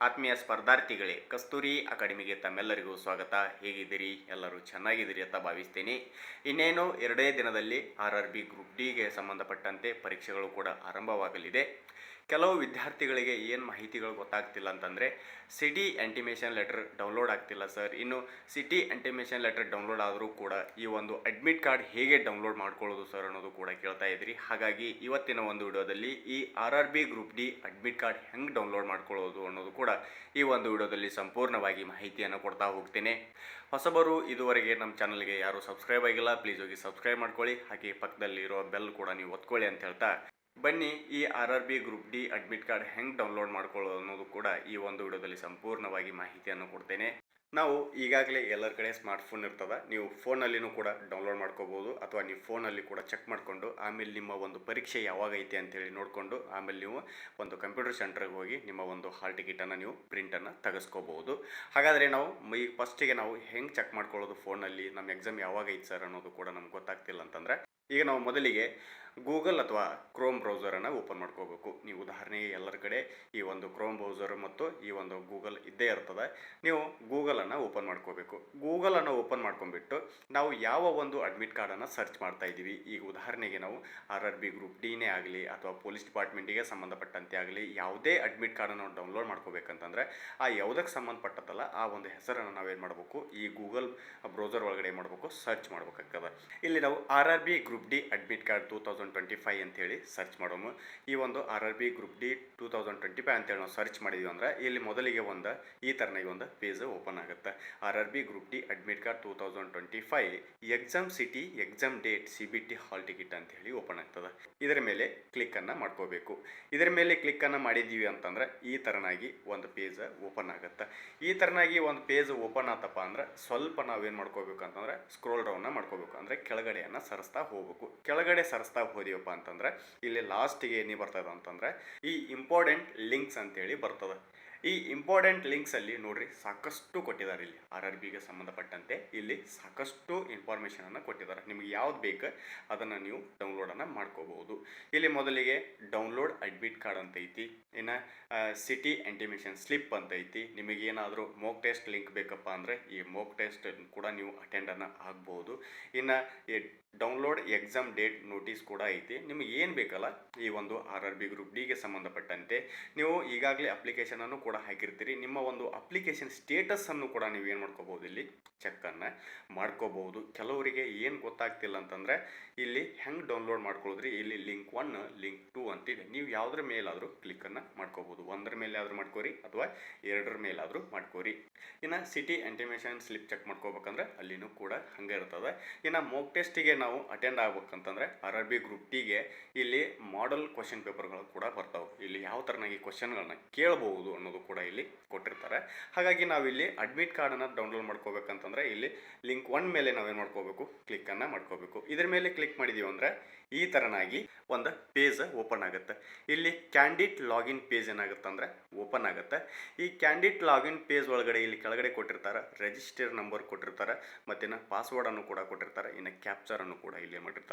ಆತ್ಮೀಯ ಸ್ಪರ್ಧಾರ್ಥಿಗಳೇ, ಕಸ್ತೂರಿ ಅಕಾಡೆಮಿಗೆ ತಮ್ಮೆಲ್ಲರಿಗೂ ಸ್ವಾಗತ. ಹೇಗಿದ್ದೀರಿ? ಎಲ್ಲರೂ ಚೆನ್ನಾಗಿದ್ದೀರಿ ಅಂತ ಭಾವಿಸ್ತೀನಿ. ಇನ್ನೇನು ಎರಡೇ ದಿನದಲ್ಲಿ RRB ಗ್ರೂಪ್ ಡಿಗೆ ಸಂಬಂಧಪಟ್ಟಂತೆ ಪರೀಕ್ಷೆಗಳು ಕೂಡ ಆರಂಭವಾಗಲಿದೆ. ಕೆಲವು ವಿದ್ಯಾರ್ಥಿಗಳಿಗೆ ಏನು ಮಾಹಿತಿಗಳು ಗೊತ್ತಾಗ್ತಿಲ್ಲ ಅಂತಂದರೆ, ಸಿಟಿ ಇಂಟಿಮೇಷನ್ ಲೆಟರ್ ಡೌನ್ಲೋಡ್ ಆಗ್ತಿಲ್ಲ ಸರ್. ಇನ್ನು ಸಿಟಿ ಇಂಟಿಮೇಷನ್ ಲೆಟರ್ ಡೌನ್ಲೋಡ್ ಆದರೂ ಕೂಡ ಈ ಒಂದು ಅಡ್ಮಿಟ್ ಕಾರ್ಡ್ ಹೇಗೆ ಡೌನ್ಲೋಡ್ ಮಾಡ್ಕೊಳ್ಳೋದು ಸರ್ ಅನ್ನೋದು ಕೂಡ ಕೇಳ್ತಾ ಇದ್ರಿ. ಹಾಗಾಗಿ ಇವತ್ತಿನ ಒಂದು ವಿಡಿಯೋದಲ್ಲಿ ಈ RRB group D admit card ಹೆಂಗೆ ಡೌನ್ಲೋಡ್ ಮಾಡ್ಕೊಳ್ಳೋದು ಅನ್ನೋದು ಕೂಡ ಈ ಒಂದು ವಿಡಿಯೋದಲ್ಲಿ ಸಂಪೂರ್ಣವಾಗಿ ಮಾಹಿತಿಯನ್ನು ಕೊಡ್ತಾ ಹೋಗ್ತೇನೆ. ಹೊಸಬರು ಇದುವರೆಗೆ ನಮ್ಮ ಚಾನಲ್ಗೆ ಯಾರು ಸಬ್ಸ್ಕ್ರೈಬ್ ಆಗಿಲ್ಲ, ಪ್ಲೀಸ್ ಹೋಗಿ ಸಬ್ಸ್ಕ್ರೈಬ್ ಮಾಡ್ಕೊಳ್ಳಿ. ಹಾಗೆ ಪಕ್ಕದಲ್ಲಿ ಇರೋ ಬೆಲ್ ಕೂಡ ನೀವು ಒತ್ಕೊಳ್ಳಿ ಅಂತ ಹೇಳ್ತಾ, ಬನ್ನಿ ಈ RRB group D admit card ಹೆಂಗೆ ಡೌನ್ಲೋಡ್ ಮಾಡ್ಕೊಳ್ಳೋದು ಅನ್ನೋದು ಕೂಡ ಈ ಒಂದು ವಿಡಿಯೋದಲ್ಲಿ ಸಂಪೂರ್ಣವಾಗಿ ಮಾಹಿತಿಯನ್ನು ಕೊಡ್ತೇನೆ. ನಾವು ಈಗಾಗಲೇ ಎಲ್ಲರ ಕಡೆ ಸ್ಮಾರ್ಟ್ಫೋನ್ ಇರ್ತದೆ, ನೀವು ಫೋನಲ್ಲಿನೂ ಕೂಡ ಡೌನ್ಲೋಡ್ ಮಾಡ್ಕೋಬೋದು, ಅಥವಾ ನೀವು ಫೋನಲ್ಲಿ ಕೂಡ ಚೆಕ್ ಮಾಡಿಕೊಂಡು ಆಮೇಲೆ ನಿಮ್ಮ ಒಂದು ಪರೀಕ್ಷೆ ಯಾವಾಗ ಐತೆ ಅಂತೇಳಿ ನೋಡಿಕೊಂಡು ಆಮೇಲೆ ನೀವು ಒಂದು ಕಂಪ್ಯೂಟರ್ ಸೆಂಟ್ರಿಗೆ ಹೋಗಿ ನಿಮ್ಮ ಒಂದು ಹಾಲ್ ಟಿಕೆಟನ್ನು ನೀವು ಪ್ರಿಂಟನ್ನು ತೆಗೆಸ್ಕೋಬೋದು. ಹಾಗಾದರೆ ನಾವು ಈ ಫಸ್ಟಿಗೆ ನಾವು ಹೆಂಗೆ ಚೆಕ್ ಮಾಡ್ಕೊಳ್ಳೋದು ಫೋನಲ್ಲಿ, ನಮ್ಮ ಎಕ್ಸಾಮ್ ಯಾವಾಗ ಐತೆ ಸರ್ ಅನ್ನೋದು ಕೂಡ ನಮ್ಗೆ ಗೊತ್ತಾಗ್ತಿಲ್ಲ ಅಂತಂದರೆ, ಈಗ ನಾವು ಮೊದಲಿಗೆ ಗೂಗಲ್ ಅಥವಾ ಕ್ರೋಮ್ ಬ್ರೌಸರನ್ನು ಓಪನ್ ಮಾಡ್ಕೋಬೇಕು. ನೀವು ಉದಾಹರಣೆಗೆ ಎಲ್ಲರ ಕಡೆ ಈ ಒಂದು ಕ್ರೋಮ್ ಬ್ರೌಸರ್ ಮತ್ತು ಈ ಒಂದು ಗೂಗಲ್ ಇದ್ದೇ ಇರ್ತದೆ. ನೀವು ಗೂಗಲನ್ನು ಓಪನ್ ಮಾಡ್ಕೋಬೇಕು. ಗೂಗಲನ್ನು ಓಪನ್ ಮಾಡ್ಕೊಂಡ್ಬಿಟ್ಟು ನಾವು ಯಾವ ಒಂದು ಅಡ್ಮಿಟ್ ಕಾರ್ಡನ್ನು ಸರ್ಚ್ ಮಾಡ್ತಾ ಇದ್ದೀವಿ, ಈಗ ಉದಾಹರಣೆಗೆ ನಾವು RRB ಗ್ರೂಪ್ ಡಿನೇ ಆಗಲಿ ಅಥವಾ ಪೊಲೀಸ್ ಡಿಪಾರ್ಟ್ಮೆಂಟಿಗೆ ಸಂಬಂಧಪಟ್ಟಂತೆ ಆಗಲಿ ಯಾವುದೇ ಅಡ್ಮಿಟ್ ಕಾರ್ಡನ್ನು ನಾವು ಡೌನ್ಲೋಡ್ ಮಾಡ್ಕೋಬೇಕಂತಂದರೆ ಆ ಯಾವುದಕ್ಕೆ ಸಂಬಂಧಪಟ್ಟದಲ್ಲ ಆ ಒಂದು ಹೆಸರನ್ನು ನಾವೇನು ಮಾಡಬೇಕು, ಈ ಗೂಗಲ್ ಬ್ರೌಸರ್ ಒಳಗಡೆ ಮಾಡಬೇಕು, ಸರ್ಚ್ ಮಾಡ್ಬೇಕಾಗ್ತದೆ. ಇಲ್ಲಿ ನಾವು RRB group D admit card 2025 ಅಂತೇಳಿ ಸರ್ಚ್ ಮಾಡೋము. ಈ ಒಂದು RRB ಗ್ರೂಪ್ ಡಿ 2025 ಅಂತೇಳಿ ನಾವು ಸರ್ಚ್ ಮಾಡಿದ್ವಿ ಅಂದ್ರೆ ಇಲ್ಲಿ ಮೊದಲಿಗೆ ಈ ಥರನಾಗಿ ಒಂದು ಪೇಜ್ ಓಪನ್ ಆಗುತ್ತೆ. RRB group D admit card 2025 exam city exam date CBT hall ticket ಅಂತೇಳಿ ಓಪನ್ ಆಗ್ತದೆ. ಇದರ ಮೇಲೆ ಕ್ಲಿಕ್ಕನ್ನು ಮಾಡ್ಕೋಬೇಕು. ಇದರ ಮೇಲೆ ಕ್ಲಿಕ್ಕನ್ನು ಮಾಡಿದ್ದೀವಿ ಅಂತಂದ್ರೆ ಈ ಥರನಾಗಿ ಒಂದು ಪೇಜ್ ಓಪನ್ ಆಗುತ್ತೆ. ಈ ಥರನಾಗಿ ಒಂದು ಪೇಜ್ ಓಪನ್ ಆತಪ್ಪ ಅಂದ್ರೆ ಸ್ವಲ್ಪ ನಾವೇನು ಮಾಡ್ಕೋಬೇಕು ಅಂತಂದ್ರೆ ಸ್ಕ್ರೋಲ್ ಡೌನ್ನ ಮಾಡ್ಕೋಬೇಕು, ಅಂದರೆ ಕೆಳಗಡೆಯನ್ನು ಸರಿಸ್ತಾ ಹೋಗ್ಬೇಕು. ಕೆಳಗಡೆ ಸರಿಸ್ತಾ ಹೋದಿವಪ್ಪ ಅಂತಂದ್ರೆ ಇಲ್ಲಿ ಲಾಸ್ಟಿಗೆ ಏನೇ ಬರ್ತದೆ ಅಂತಂದ್ರೆ ಈ ಇಂಪಾರ್ಟೆಂಟ್ ಲಿಂಕ್ಸ್ ಅಂತೇಳಿ ಬರ್ತದೆ. ಈ ಇಂಪಾರ್ಟೆಂಟ್ ಲಿಂಕ್ಸಲ್ಲಿ ನೋಡ್ರಿ ಸಾಕಷ್ಟು ಕೊಟ್ಟಿದ್ದಾರೆ. ಇಲ್ಲಿ RRBಗೆ ಸಂಬಂಧಪಟ್ಟಂತೆ ಇಲ್ಲಿ ಸಾಕಷ್ಟು ಇನ್ಫಾರ್ಮೇಷನನ್ನು ಕೊಟ್ಟಿದ್ದಾರೆ. ನಿಮಗೆ ಯಾವ್ದು ಬೇಕು ಅದನ್ನು ನೀವು ಡೌನ್ಲೋಡನ್ನು ಮಾಡ್ಕೋಬಹುದು. ಇಲ್ಲಿ ಮೊದಲಿಗೆ ಡೌನ್ಲೋಡ್ ಅಡ್ಮಿಟ್ ಕಾರ್ಡ್ ಅಂತ ಐತಿ, ಇನ್ನು ಸಿಟಿ ಇಂಟಿಮೇಷನ್ ಸ್ಲಿಪ್ ಅಂತ ಐತಿ. ನಿಮಗೆ ಏನಾದರೂ ಮೋಕ್ ಟೆಸ್ಟ್ ಲಿಂಕ್ ಬೇಕಪ್ಪ ಅಂದರೆ ಈ ಮೋಕ್ ಟೆಸ್ಟ್ ಕೂಡ ನೀವು ಅಟೆಂಡನ್ನು ಆಗ್ಬೋದು. ಇನ್ನು ಈ ಡೌನ್ಲೋಡ್ ಎಕ್ಸಾಮ್ ಡೇಟ್ ನೋಟಿಸ್ ಕೂಡ ಐತಿ. ನಿಮಗೆ ಏನು ಬೇಕಲ್ಲ ಈ ಒಂದು RRB ಗ್ರೂಪ್ ಡಿಗೆ ಸಂಬಂಧಪಟ್ಟಂತೆ ನೀವು ಈಗಾಗಲೇ ಅಪ್ಲಿಕೇಶನನ್ನು ಕೂಡ ಹಾಕಿರ್ತೀರಿ. ನಿಮ್ಮ ಒಂದು ಅಪ್ಲಿಕೇಶನ್ ಸ್ಟೇಟಸನ್ನು ಕೂಡ ನೀವು ಏನು ಮಾಡ್ಕೋಬೋದು, ಇಲ್ಲಿ ಚೆಕ್ಕನ್ನು ಮಾಡ್ಕೋಬಹುದು. ಕೆಲವರಿಗೆ ಏನು ಗೊತ್ತಾಗ್ತಿಲ್ಲ ಅಂತಂದರೆ ಇಲ್ಲಿ ಹೆಂಗೆ ಡೌನ್ಲೋಡ್ ಮಾಡ್ಕೊಳ್ಳೋದ್ರಿ, ಇಲ್ಲಿ ಲಿಂಕ್ 1 ಲಿಂಕ್ 2 ಅಂತಿದೆ. ನೀವು ಯಾವುದ್ರ ಮೇಲಾದರೂ ಕ್ಲಿಕ್ಕನ್ನು ಮಾಡ್ಕೋಬೋದು. ಒಂದರ ಮೇಲೆ ಆದರೂ ಮಾಡ್ಕೋರಿ ಅಥವಾ ಎರಡರ ಮೇಲಾದರೂ ಮಾಡ್ಕೋರಿ. ಇನ್ನು ಸಿಟಿ ಇಂಟಿಮೇಷನ್ ಸ್ಲಿಪ್ ಚೆಕ್ ಮಾಡ್ಕೋಬೇಕಂದ್ರೆ ಅಲ್ಲಿನೂ ಕೂಡ ಹಂಗೆ ಇರ್ತದೆ. ಇನ್ನು ಮೋಕ್ ಟೆಸ್ಟಿಗೆ ನಾವು ಅಟೆಂಡ್ ಆಗ್ಬೇಕಂತಂದ್ರೆ RRB ಗ್ರೂಪ್ ಡಿಗೆ ಇಲ್ಲಿ ಮಾಡೆಲ್ ಕ್ವಶನ್ ಪೇಪರ್ಗಳು ಕೂಡ ಬರ್ತಾವೆ. ಇಲ್ಲಿ ಯಾವ ಥರನಾಗಿ ಕ್ವಶನ್ಗಳನ್ನ ಕೇಳಬಹುದು ಅನ್ನೋದು ಕೂಡ ಇಲ್ಲಿ ಕೊಟ್ಟಿರ್ತಾರೆ. ಹಾಗಾಗಿ ನಾವಿಲ್ಲಿ ಅಡ್ಮಿಟ್ ಕಾರ್ಡನ್ನು ಡೌನ್ಲೋಡ್ ಮಾಡ್ಕೋಬೇಕಂತಂದ್ರೆ ಇಲ್ಲಿ ಲಿಂಕ್ 1 ಮೇಲೆ ನಾವೇನು ಮಾಡ್ಕೋಬೇಕು, ಕ್ಲಿಕ್ಕನ್ನು ಮಾಡ್ಕೋಬೇಕು. ಇದ್ರ ಮೇಲೆ ಕ್ಲಿಕ್ ಮಾಡಿದೀವಿ ಅಂದರೆ ಈ ಥರನಾಗಿ ಒಂದು ಪೇಜ್ ಓಪನ್ ಆಗುತ್ತೆ. ಇಲ್ಲಿ ಕ್ಯಾಂಡಿಡೇಟ್ ಲಾಗಿನ್ ಪೇಜ್ ಏನಾಗುತ್ತೆ ಅಂದರೆ ಓಪನ್ ಆಗುತ್ತೆ. ಈ ಕ್ಯಾಂಡಿಡೇಟ್ ಲಾಗಿನ್ ಪೇಜ್ ಒಳಗಡೆ ಇಲ್ಲಿ ಕೆಳಗಡೆ ಕೊಟ್ಟಿರ್ತಾರೆ, ರಿಜಿಸ್ಟರ್ ನಂಬರ್ ಕೊಟ್ಟಿರ್ತಾರೆ, ಮತ್ತಿನ್ನು ಪಾಸ್ವರ್ಡನ್ನು ಕೂಡ ಕೊಟ್ಟಿರ್ತಾರೆ, ಇನ್ನು ಕ್ಯಾಪ್ಚರನ್ನು ಕೂಡ ಇಲ್ಲಿ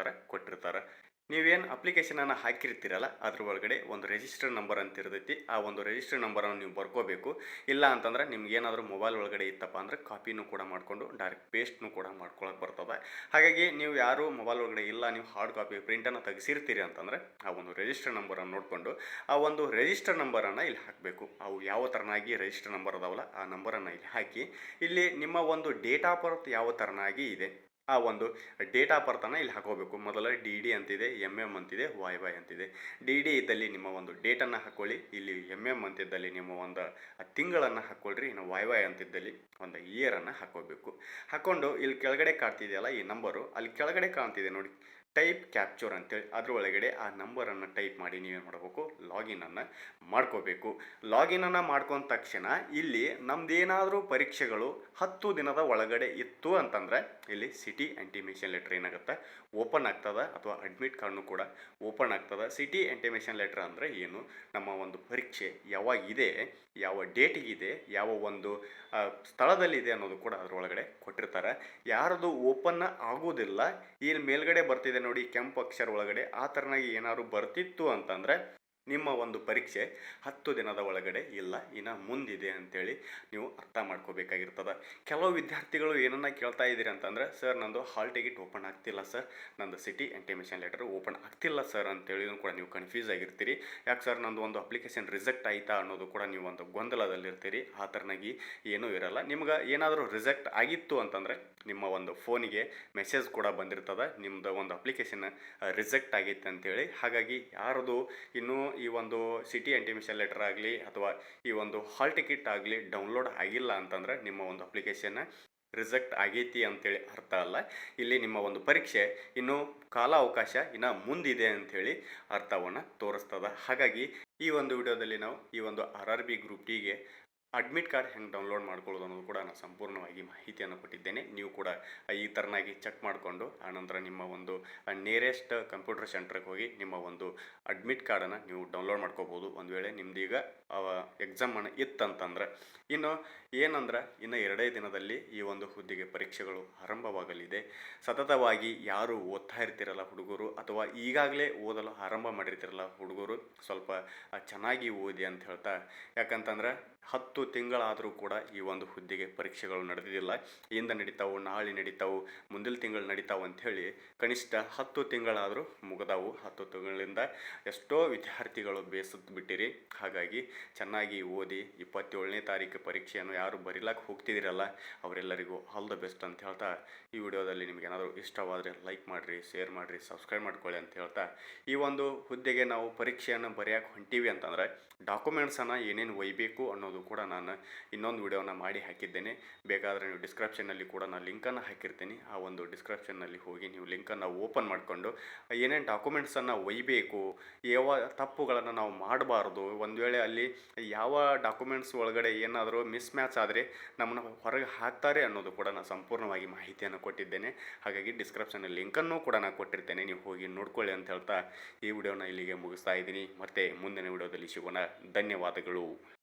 ಕೊಟ್ಟಿರ್ತಾರೆ. ನೀವೇನು ಅಪ್ಲಿಕೇಶನನ್ನು ಹಾಕಿರ್ತೀರಲ್ಲ ಅದ್ರ ಒಳಗಡೆ ಒಂದು ರಿಜಿಸ್ಟರ್ ನಂಬರ್ ಅಂತ ಇರ್ತೈತಿ. ಆ ಒಂದು ರಿಜಿಸ್ಟರ್ ನಂಬರನ್ನು ನೀವು ಬರ್ಕೋಬೇಕು. ಇಲ್ಲ ಅಂತಂದ್ರೆ ನಿಮ್ಗೆ ಏನಾದರೂ ಮೊಬೈಲ್ ಒಳಗಡೆ ಇತ್ತಪ್ಪ ಅಂದರೆ ಕಾಪಿನೂ ಕೂಡ ಮಾಡಿಕೊಂಡು ಡೈರೆಕ್ಟ್ ಪೇಸ್ಟ್ನು ಕೂಡ ಮಾಡ್ಕೊಳಕ್ಕೆ ಬರ್ತದೆ. ಹಾಗಾಗಿ ನೀವು ಯಾರು ಮೊಬೈಲ್ ಒಳಗಡೆ ಇಲ್ಲ, ನೀವು ಹಾರ್ಡ್ ಕಾಪಿ ಪ್ರಿಂಟನ್ನು ತೆಗೆಸಿರ್ತೀರಿ ಅಂತಂದರೆ ಆ ಒಂದು ರಿಜಿಸ್ಟರ್ ನಂಬರನ್ನು ನೋಡಿಕೊಂಡು ಆ ಒಂದು ರಿಜಿಸ್ಟರ್ ನಂಬರನ್ನು ಇಲ್ಲಿ ಹಾಕಬೇಕು. ಅವು ಯಾವ ಥರನಾಗಿ ರಿಜಿಸ್ಟರ್ ನಂಬರ್ ಅದಾವಲ್ಲ ಆ ನಂಬರನ್ನು ಇಲ್ಲಿ ಹಾಕಿ ಇಲ್ಲಿ ನಿಮ್ಮ ಒಂದು ಡೇಟ್ ಆಫ್ ಬರ್ತ್ ಯಾವ ಥರನಾಗಿ ಇದೆ ಆ ಒಂದು ಡೇಟ್ ಆಫ್ ಬರ್ತನ್ನು ಇಲ್ಲಿ ಹಾಕೋಬೇಕು. ಮೊದಲ DD ಅಂತಿದೆ, MM ಅಂತಿದೆ, YY ಅಂತಿದೆ. DD ಇದ್ದಲ್ಲಿ ನಿಮ್ಮ ಒಂದು ಡೇಟನ್ನು ಹಾಕ್ಕೊಳ್ಳಿ. ಇಲ್ಲಿ MM ಅಂತಿದ್ದಲ್ಲಿ ನಿಮ್ಮ ಒಂದು ತಿಂಗಳನ್ನು ಹಾಕ್ಕೊಳ್ರಿ. ಇನ್ನು YY ಅಂತಿದ್ದಲ್ಲಿ ಒಂದು ಇಯರನ್ನು ಹಾಕೋಬೇಕು. ಹಾಕ್ಕೊಂಡು ಇಲ್ಲಿ ಕೆಳಗಡೆ ಕಾಣ್ತಿದೆಯಲ್ಲ ಈ ನಂಬರು, ಅಲ್ಲಿ ಕೆಳಗಡೆ ಕಾಣ್ತಿದೆ ನೋಡಿ ಟೈಪ್ ಕ್ಯಾಪ್ಚರ್ ಅಂತೇಳಿ, ಅದ್ರ ಒಳಗಡೆ ಆ ನಂಬರನ್ನು ಟೈಪ್ ಮಾಡಿ ನೀವೇನು ಮಾಡಬೇಕು, ಲಾಗಿನನ್ನು ಮಾಡ್ಕೋಬೇಕು. ಲಾಗಿನನ್ನು ಮಾಡ್ಕೊಂಡ ತಕ್ಷಣ ಇಲ್ಲಿ ನಮ್ದೇನಾದರೂ ಪರೀಕ್ಷೆಗಳು 10 ದಿನದ ಒಳಗಡೆ ಇತ್ತು ಅಂತಂದರೆ ಇಲ್ಲಿ ಸಿಟಿ ಇಂಟಿಮೇಷನ್ ಲೆಟರ್ ಏನಾಗುತ್ತೆ ಓಪನ್ ಆಗ್ತದೆ, ಅಥವಾ ಅಡ್ಮಿಟ್ ಕಾರ್ಡ್ನು ಕೂಡ ಓಪನ್ ಆಗ್ತದೆ. ಸಿಟಿ ಇಂಟಿಮೇಷನ್ ಲೆಟರ್ ಅಂದರೆ ಏನು, ನಮ್ಮ ಒಂದು ಪರೀಕ್ಷೆ ಯಾವಾಗಿದೆ, ಯಾವ ಡೇಟಿಗಿದೆ, ಯಾವ ಒಂದು ಸ್ಥಳದಲ್ಲಿದೆ ಅನ್ನೋದು ಕೂಡ ಅದರೊಳಗಡೆ ಕೊಟ್ಟಿರ್ತಾರೆ. ಯಾರದು ಓಪನ್ ಆಗೋದಿಲ್ಲ, ಇಲ್ಲಿ ಮೇಲ್ಗಡೆ ಬರ್ತಿದೆ ನೋಡಿ ಕೆಂಪು ಅಕ್ಷರ ಒಳಗಡೆ, ಆ ಥರನಾಗಿ ಏನಾದ್ರು ಬರ್ತಿತ್ತು ಅಂತಂದರೆ ನಿಮ್ಮ ಒಂದು ಪರೀಕ್ಷೆ 10 ದಿನದ ಒಳಗಡೆ ಇಲ್ಲ, ಇನ್ನು ಮುಂದಿದೆ ಅಂತೇಳಿ ನೀವು ಅರ್ಥ ಮಾಡ್ಕೋಬೇಕಾಗಿರ್ತದೆ. ಕೆಲವು ವಿದ್ಯಾರ್ಥಿಗಳು ಏನನ್ನ ಕೇಳ್ತಾ ಇದ್ದೀರಿ ಅಂತಂದರೆ, ಸರ್ ನಂದು ಹಾಲ್ ಟಿಕೆಟ್ ಓಪನ್ ಆಗ್ತಿಲ್ಲ ಸರ್, ನಂದು ಸಿಟಿ ಇಂಟಿಮೇಷನ್ ಲೆಟರ್ ಓಪನ್ ಆಗ್ತಿಲ್ಲ ಸರ್ ಅಂತೇಳಿ ಕೂಡ ನೀವು ಕನ್ಫ್ಯೂಸ್ ಆಗಿರ್ತೀರಿ. ಯಾಕೆ ಸರ್ ನಂದು ಒಂದು ಅಪ್ಲಿಕೇಶನ್ ರಿಜೆಕ್ಟ್ ಆಯಿತಾ ಅನ್ನೋದು ಕೂಡ ನೀವು ಒಂದು ಗೊಂದಲದಲ್ಲಿರ್ತೀರಿ. ಆ ಥರನಾಗಿ ಏನೂ ಇರಲ್ಲ. ನಿಮ್ಗೆ ಏನಾದರೂ ರಿಜೆಕ್ಟ್ ಆಗಿತ್ತು ಅಂತಂದರೆ ನಿಮ್ಮ ಒಂದು ಫೋನಿಗೆ ಮೆಸೇಜ್ ಕೂಡ ಬಂದಿರ್ತದೆ, ನಿಮ್ಮದು ಒಂದು ಅಪ್ಲಿಕೇಶನ್ ರಿಜೆಕ್ಟ್ ಆಗೈತೆ ಅಂತೇಳಿ. ಹಾಗಾಗಿ ಯಾರದು ಇನ್ನೂ ಈ ಒಂದು ಸಿಟಿ ಇಂಟಿಮೇಷನ್ ಲೆಟರ್ ಆಗಲಿ ಅಥವಾ ಈ ಒಂದು ಹಾಲ್ ಟಿಕೆಟ್ ಆಗಲಿ ಡೌನ್ಲೋಡ್ ಆಗಿಲ್ಲ ಅಂತಂದ್ರೆ ನಿಮ್ಮ ಒಂದು ಅಪ್ಲಿಕೇಶನ್ ರಿಜೆಕ್ಟ್ ಆಗೈತಿ ಅಂತೇಳಿ ಅರ್ಥ ಅಲ್ಲ. ಇಲ್ಲಿ ನಿಮ್ಮ ಒಂದು ಪರೀಕ್ಷೆ ಇನ್ನೂ ಕಾಲಾವಕಾಶ ಇನ್ನು ಮುಂದಿದೆ ಅಂಥೇಳಿ ಅರ್ಥವನ್ನು ತೋರಿಸ್ತದೆ. ಹಾಗಾಗಿ ಈ ಒಂದು ವಿಡಿಯೋದಲ್ಲಿ ನಾವು ಈ ಒಂದು RRB ಗ್ರೂಪ್ ಡಿಗೆ ಅಡ್ಮಿಟ್ ಕಾರ್ಡ್ ಹೆಂಗೆ ಡೌನ್ಲೋಡ್ ಮಾಡ್ಕೊಳ್ಳೋದು ಅನ್ನೋದು ಕೂಡ ನಾನು ಸಂಪೂರ್ಣವಾಗಿ ಮಾಹಿತಿಯನ್ನು ಕೊಟ್ಟಿದ್ದೇನೆ. ನೀವು ಕೂಡ ಈ ಥರನಾಗಿ ಚೆಕ್ ಮಾಡಿಕೊಂಡು ಆನಂತರ ನಿಮ್ಮ ಒಂದು ನಿಯರೆಸ್ಟ್ ಕಂಪ್ಯೂಟರ್ ಸೆಂಟ್ರಿಗೆ ಹೋಗಿ ನಿಮ್ಮ ಒಂದು ಅಡ್ಮಿಟ್ ಕಾರ್ಡನ್ನು ನೀವು ಡೌನ್ಲೋಡ್ ಮಾಡ್ಕೋಬೋದು. ಒಂದು ವೇಳೆ ನಿಮ್ದೀಗ ಎಕ್ಸಾಮನ್ನು ಇತ್ತಂತಂದ್ರೆ. ಇನ್ನು ಏನಂದ್ರೆ ಇನ್ನು 2 ದಿನದಲ್ಲಿ ಈ ಒಂದು ಹುದ್ದೆಗೆ ಪರೀಕ್ಷೆಗಳು ಆರಂಭವಾಗಲಿದೆ. ಸತತವಾಗಿ ಯಾರು ಓದ್ತಾ ಇರ್ತಿರಲ್ಲ ಹುಡುಗರು, ಅಥವಾ ಈಗಾಗಲೇ ಓದಲು ಆರಂಭ ಮಾಡಿರ್ತಿರಲ್ಲ ಹುಡುಗರು, ಸ್ವಲ್ಪ ಚೆನ್ನಾಗಿ ಓದಿ ಅಂತ ಹೇಳ್ತಾ. ಯಾಕಂತಂದ್ರೆ 10 ತಿಂಗಳಾದರೂ ಕೂಡ ಈ ಒಂದು ಹುದ್ದೆಗೆ ಪರೀಕ್ಷೆಗಳು ನಡೆದಿಲ್ಲ. ಇಂದ ನಡೀತಾವು, ನಾಳೆ ನಡೀತಾವು, ಮುಂದಿನ ತಿಂಗಳು ನಡೀತಾವು ಅಂಥೇಳಿ ಕನಿಷ್ಠ 10 ತಿಂಗಳಾದರೂ ಮುಗಿದಾವು. 10 ತಿಂಗಳಿಂದ ಎಷ್ಟೋ ವಿದ್ಯಾರ್ಥಿಗಳು ಬೇಸತ್ತು ಬಿಟ್ಟಿರಿ. ಹಾಗಾಗಿ ಚೆನ್ನಾಗಿ ಓದಿ 27ನೇ ತಾರೀಕು ಪರೀಕ್ಷೆಯನ್ನು ಯಾರು ಬರೀಲಕ್ಕೆ ಹೋಗ್ತಿದ್ದೀರಲ್ಲ ಅವರೆಲ್ಲರಿಗೂ ಆಲ್ ದ ಬೆಸ್ಟ್ ಅಂತ ಹೇಳ್ತಾ, ಈ ವಿಡಿಯೋದಲ್ಲಿ ನಿಮ್ಗೆ ಏನಾದರೂ ಇಷ್ಟವಾದರೆ ಲೈಕ್ ಮಾಡಿರಿ, ಶೇರ್ ಮಾಡಿರಿ, ಸಬ್ಸ್ಕ್ರೈಬ್ ಮಾಡ್ಕೊಳ್ಳಿ ಅಂತ ಹೇಳ್ತಾ, ಈ ಒಂದು ಹುದ್ದೆಗೆ ನಾವು ಪರೀಕ್ಷೆಯನ್ನು ಬರೆಯೋಕೆ ಹೊಂಟೀವಿ ಅಂತಂದರೆ ಡಾಕ್ಯುಮೆಂಟ್ಸನ್ನು ಏನೇನು ಒಯ್ಯಬೇಕು ಅನ್ನೋದು ಕೂಡ ನಾನು ಇನ್ನೊಂದು ವಿಡಿಯೋನ ಮಾಡಿ ಹಾಕಿದ್ದೇನೆ. ಬೇಕಾದರೆ ನೀವು ಡಿಸ್ಕ್ರಿಪ್ಷನ್ನಲ್ಲಿ ಕೂಡ ನಾನು ಲಿಂಕನ್ನು ಹಾಕಿರ್ತೀನಿ. ಆ ಒಂದು ಡಿಸ್ಕ್ರಿಪ್ಷನ್ನಲ್ಲಿ ಹೋಗಿ ನೀವು ಲಿಂಕನ್ನು ಓಪನ್ ಮಾಡಿಕೊಂಡು ಏನೇನು ಡಾಕ್ಯುಮೆಂಟ್ಸನ್ನು ಒಯ್ಯಬೇಕು, ಯಾವ ತಪ್ಪುಗಳನ್ನು ನಾವು ಮಾಡಬಾರ್ದು, ಒಂದು ವೇಳೆ ಅಲ್ಲಿ ಯಾವ ಡಾಕ್ಯುಮೆಂಟ್ಸ್ ಒಳಗಡೆ ಏನಾದರೂ ಮಿಸ್ ಮ್ಯಾಚ್ ಆದರೆ ನಮ್ಮನ್ನು ಹೊರಗೆ ಹಾಕ್ತಾರೆ ಅನ್ನೋದು ಕೂಡ ನಾನು ಸಂಪೂರ್ಣವಾಗಿ ಮಾಹಿತಿಯನ್ನು ಕೊಟ್ಟಿದ್ದೇನೆ. ಹಾಗಾಗಿ ಡಿಸ್ಕ್ರಿಪ್ಷನಲ್ಲಿ ಲಿಂಕನ್ನು ಕೂಡ ನಾನು ಕೊಟ್ಟಿರ್ತೇನೆ, ನೀವು ಹೋಗಿ ನೋಡ್ಕೊಳ್ಳಿ ಅಂತ ಹೇಳ್ತಾ ಈ ವಿಡಿಯೋನ ಇಲ್ಲಿಗೆ ಮುಗಿಸ್ತಾ ಇದ್ದೀನಿ. ಮತ್ತೆ ಮುಂದಿನ ವಿಡಿಯೋದಲ್ಲಿ ಸಿಗೋಣ. ಧನ್ಯವಾದಗಳು.